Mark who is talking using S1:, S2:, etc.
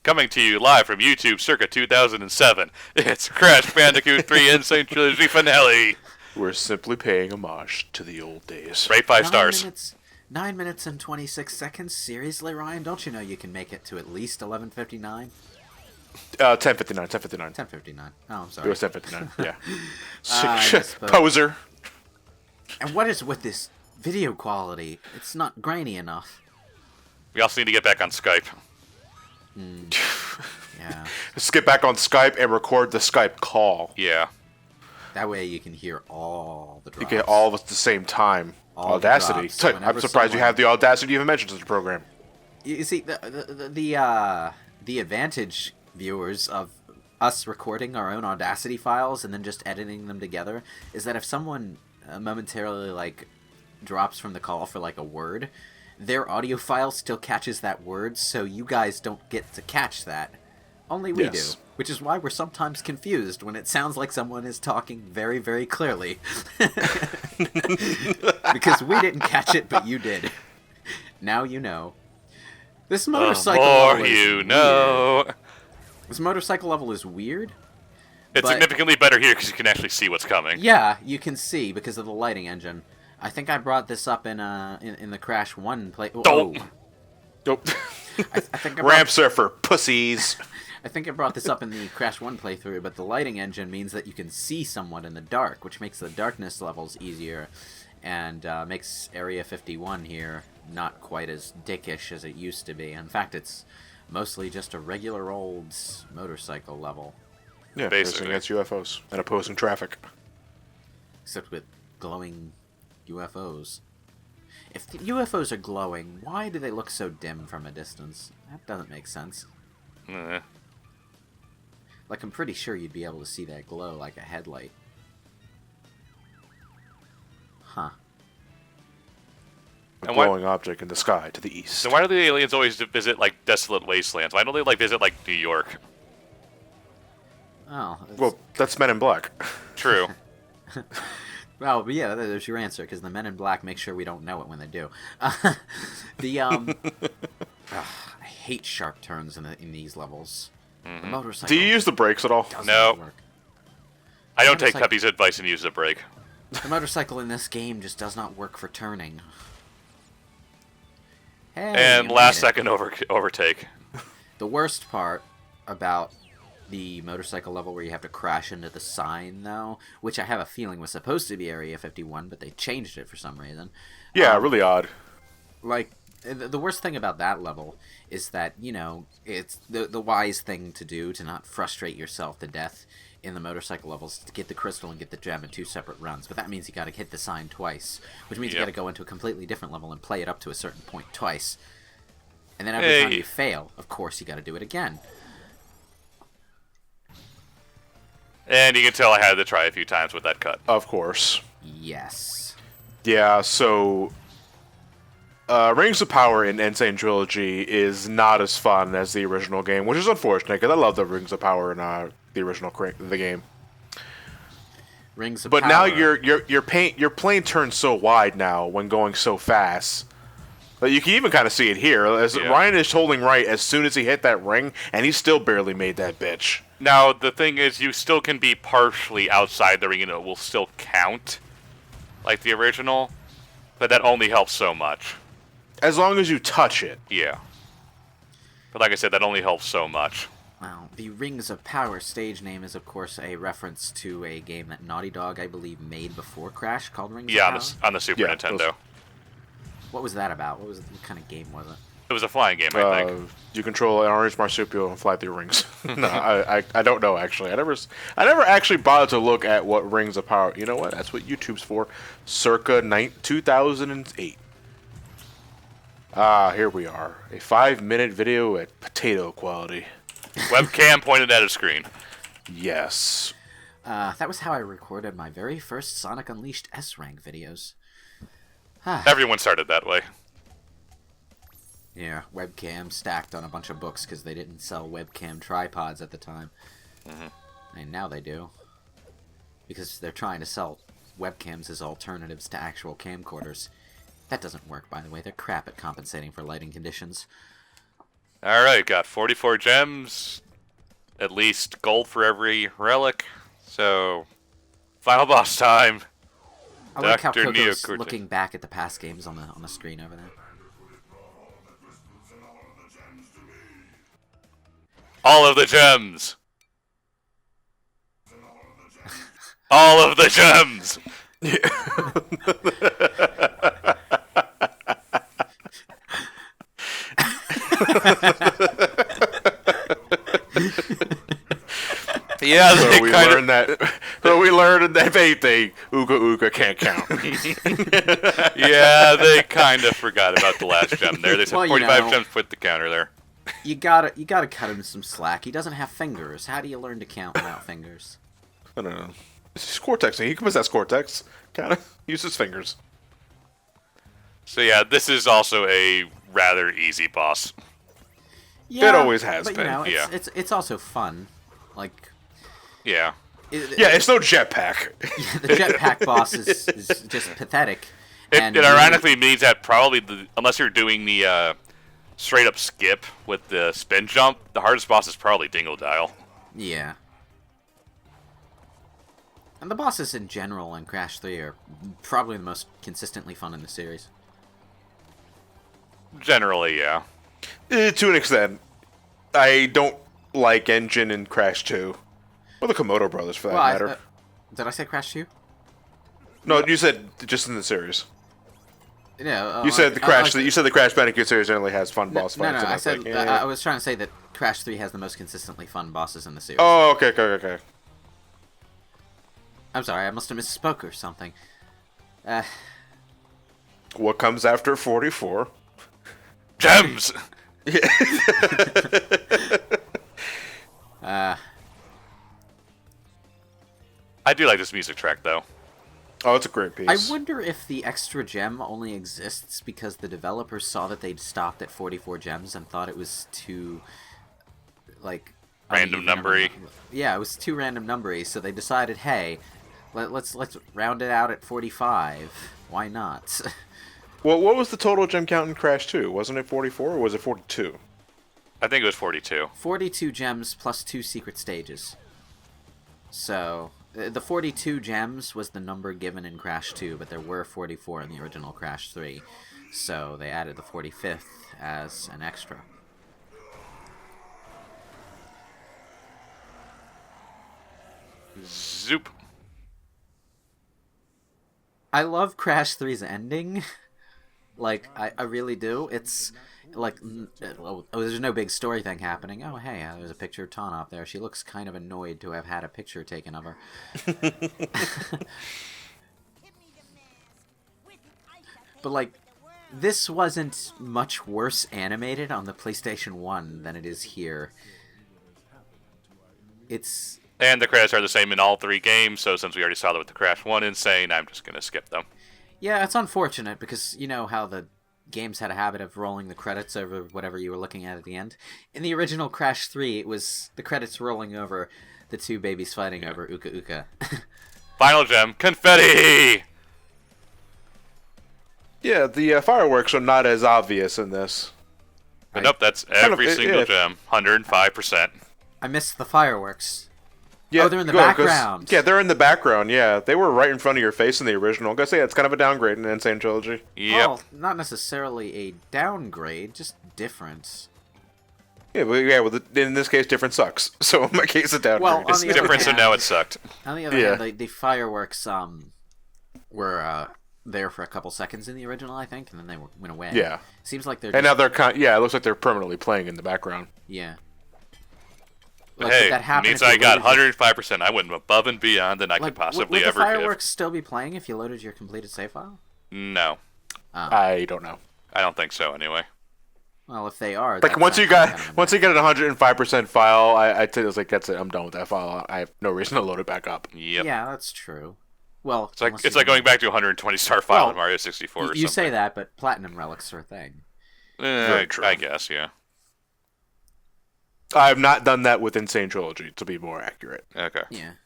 S1: Coming to you live from YouTube circa 2007, it's Crash Bandicoot 3 Insane Trilogy Finale.
S2: We're simply paying homage to the old days.
S1: Rate 5 stars.
S3: 9 minutes and 26 seconds? Seriously, Ryan? Don't you know you can make it to at least 11:59?
S2: 10:59.
S3: 10:59. Oh, I'm sorry.
S2: It was 10:59. Yeah.
S3: I
S2: Poser.
S3: And what is with this video quality? It's not grainy enough.
S1: We also need to get back on Skype.
S3: Yeah.
S2: Let's get back on Skype and record the Skype call.
S1: Yeah.
S3: That way you can hear all the drops.
S2: You get all of us at the same time.
S3: All
S2: Audacity.
S3: the drops.
S2: I'm surprised you have the audacity to even mention such a program.
S3: You see, the advantage, viewers, of us recording our own Audacity files and then just editing them together is that if someone momentarily drops from the call for a word, their audio file still catches that word, so you guys don't get to catch that. Only we do. Which is why we're sometimes confused when it sounds like someone is talking very, very clearly. Because we didn't catch it, but you did. Now you know. This motorcycle level is weird. This motorcycle level is weird.
S1: It's significantly better here because you can actually see what's coming.
S3: Yeah, you can see because of the lighting engine. I think I brought this up in the Crash 1 play.
S2: Nope.
S3: I think
S2: Ramp surfer, pussies.
S3: I think I brought this up in the Crash 1 playthrough, but the lighting engine means that you can see somewhat in the dark, which makes the darkness levels easier, and makes Area 51 here not quite as dickish as it used to be. In fact, it's mostly just a regular old motorcycle level.
S2: Yeah,
S1: basically.
S2: against UFOs and opposing traffic.
S3: Except with glowing UFOs. If the UFOs are glowing, why do they look so dim from a distance? That doesn't make sense. I'm pretty sure you'd be able to see that glow like a headlight. Huh.
S2: A glowing object in the sky to the east.
S1: So why do the aliens always visit, desolate wastelands? Why don't they, visit, New York?
S3: Oh.
S2: Well, that's Men in Black.
S1: True.
S3: Well, but yeah, there's your answer, because the Men in Black make sure we don't know it when they do. I hate sharp turns in these levels.
S1: Mm-hmm.
S3: The motorcycle.
S2: Do you use the brakes at all?
S1: No.
S3: Work.
S1: I don't take Peppy's advice and use the brake.
S3: The motorcycle in this game just does not work for turning. Hey,
S1: And last second overtake.
S3: The worst part about the motorcycle level where you have to crash into the sign, though, which I have a feeling was supposed to be Area 51, but they changed it for some reason.
S2: Yeah, really odd.
S3: The worst thing about that level is that, it's the wise thing to do to not frustrate yourself to death in the motorcycle levels to get the crystal and get the gem in 2 separate runs. But that means you got to hit the sign twice, which means you got to go into a completely different level and play it up to a certain point twice. And then every time you fail, of course, you got to do it again.
S1: And you can tell I had to try a few times with that cut.
S2: Of course.
S3: Yes.
S2: Yeah, so Rings of Power in Insane Trilogy is not as fun as the original game, which is unfortunate because I love the Rings of Power in the original the game.
S3: Rings of
S2: But
S3: Power.
S2: now your plane turns so wide now when going so fast. But you can even kind of see it here. Ryan is holding right as soon as he hit that ring, and he still barely made that bitch.
S1: Now, the thing is, you still can be partially outside the ring, and it will still count, like the original. But that only helps so much.
S2: As long as you touch it.
S1: Yeah. But like I said, that only helps so much.
S3: Well, the Rings of Power stage name is, of course, a reference to a game that Naughty Dog, I believe, made before Crash called Rings of Power.
S1: On the Super Nintendo.
S3: What was that about? What kind of game was it?
S1: It was a flying game, I think.
S2: You control an orange marsupial and fly through rings. No, I don't know, actually. I never actually bothered to look at what Rings of Power... You know what? That's what YouTube's for. Circa 2008. Here we are. A 5-minute video at potato quality.
S1: Webcam pointed at a screen.
S2: Yes.
S3: That was how I recorded my very first Sonic Unleashed S-Rank videos.
S1: Everyone started that way.
S3: Yeah, webcam stacked on a bunch of books because they didn't sell webcam tripods at the time. Mm-hmm. And now they do. Because they're trying to sell webcams as alternatives to actual camcorders. That doesn't work, by the way. They're crap at compensating for lighting conditions.
S1: Alright, got 44 gems. At least gold for every relic. So, final boss time.
S3: I like how
S1: Dr.
S3: Coco's
S1: Neocortex.
S3: looking back at the past games on the screen over there.
S1: All of the gems! All of the gems! Yeah,
S2: So
S1: they
S2: we
S1: kind
S2: learned that. So we learned that anything Uka Uka can't count.
S1: Yeah, they kind of forgot about the last gem there. They said
S3: Well,
S1: 45 gems, put the counter there.
S3: You gotta cut him some slack. He doesn't have fingers. How do you learn to count without fingers?
S2: I don't know. It's Cortex. He can possess Cortex. Kind of use his fingers.
S1: So yeah, this is also a rather easy boss.
S3: Yeah,
S2: It always has
S3: but,
S2: been,
S3: You know,
S1: yeah.
S3: it's also fun. Like,
S1: Yeah.
S2: Yeah, it's no jetpack.
S3: the jetpack boss is just pathetic.
S1: It
S3: and
S1: ironically means that probably, unless you're doing the straight up skip with the spin jump, the hardest boss is probably Dingle Dial.
S3: Yeah. And the bosses in general in Crash 3 are probably the most consistently fun in the series.
S1: Generally, yeah.
S2: To an extent. I don't like Engine in Crash 2. Or the Komodo brothers, for that matter.
S3: Did I say Crash 2?
S2: No, you said just in the series.
S3: No.
S2: You said the Crash. You said the Crash Bandicoot series generally has fun boss
S3: No,
S2: fights. and
S3: I
S2: was
S3: said
S2: like, eh.
S3: I was trying to say that Crash 3 has the most consistently fun bosses in the series.
S2: Oh, okay.
S3: I'm sorry, I must have misspoke or something.
S2: What comes after 44?
S1: Gems! I do like this music track, though.
S2: Oh, it's a great piece.
S3: I wonder if the extra gem only exists because the developers saw that they'd stopped at 44 gems and thought it was too, like...
S1: Random
S3: uneven or
S1: numbery.
S3: Yeah, it was too random numbery, so they decided, hey, let's round it out at 45. Why not?
S2: Well, what was the total gem count in Crash 2? Wasn't it 44 or was it 42?
S1: I think it was 42.
S3: 42 gems plus 2 secret stages. So, the 42 gems was the number given in Crash 2, but there were 44 in the original Crash 3. So, they added the 45th as an extra.
S1: Zoop.
S3: I love Crash 3's ending. Like, I really do. It's like, there's no big story thing happening. Oh, hey, there's a picture of Tana up there. She looks kind of annoyed to have had a picture taken of her. But, like, this wasn't much worse animated on the PlayStation 1 than it is here. It's...
S1: And the credits are the same in all three games, so since we already saw that with the Crash 1 insane, I'm just going to skip them.
S3: Yeah, it's unfortunate because you know how the games had a habit of rolling the credits over whatever you were looking at the end. In the original Crash 3, it was the credits rolling over the two babies fighting over Uka Uka.
S1: Final gem, confetti!
S2: Yeah, the fireworks are not as obvious in this.
S1: But nope, that's every
S2: of-
S1: single
S2: yeah.
S1: gem. 105%.
S3: I missed the fireworks.
S2: Yeah,
S3: Oh, they're in the
S2: good, 'cause-
S3: background.
S2: Yeah, they're in the background. Yeah, they were right in front of your face in the original. I'm gonna say it's kind of a downgrade in the Insane Trilogy.
S1: Yep.
S3: Well, not necessarily a downgrade, just different.
S2: Yeah, well, in this case, different sucks. So in my case, a downgrade.
S3: Well, on
S1: It's
S3: the other
S1: different, so
S3: hand-
S1: now it sucked.
S3: On the other
S2: Yeah.
S3: hand, the fireworks were there for a couple seconds in the original, I think, and then they went away.
S2: Yeah.
S3: Seems like they're
S2: And
S3: just,
S2: now they're it looks like they're permanently playing in the background.
S3: yeah.
S1: But
S3: Like,
S1: hey,
S3: did that happen
S1: means
S3: if you
S1: I got
S3: loaded your-
S1: 105%. I went above and beyond than I could possibly
S3: would
S1: ever
S3: the fireworks still be playing if you loaded your completed save file?
S1: give. No.
S2: I don't know.
S1: I don't think so, anyway.
S3: Well, if they are,
S2: Like
S3: that's
S2: once you
S3: actually
S2: got
S3: kind of
S2: once you get an 105% file, I tell you, it's like that's it. I'm done with that file. I have no reason to load it back up.
S1: Yep.
S3: Yeah, that's true. Well,
S1: It's like
S3: unless
S1: it's
S3: you
S1: like going back to 120-star file
S3: Well,
S1: in Mario 64 or something.
S3: You say that, but platinum relics are a thing.
S2: Very true.
S1: I guess, yeah.
S2: I have not done that with Insane Trilogy, to be more accurate.
S1: Okay.
S3: Yeah.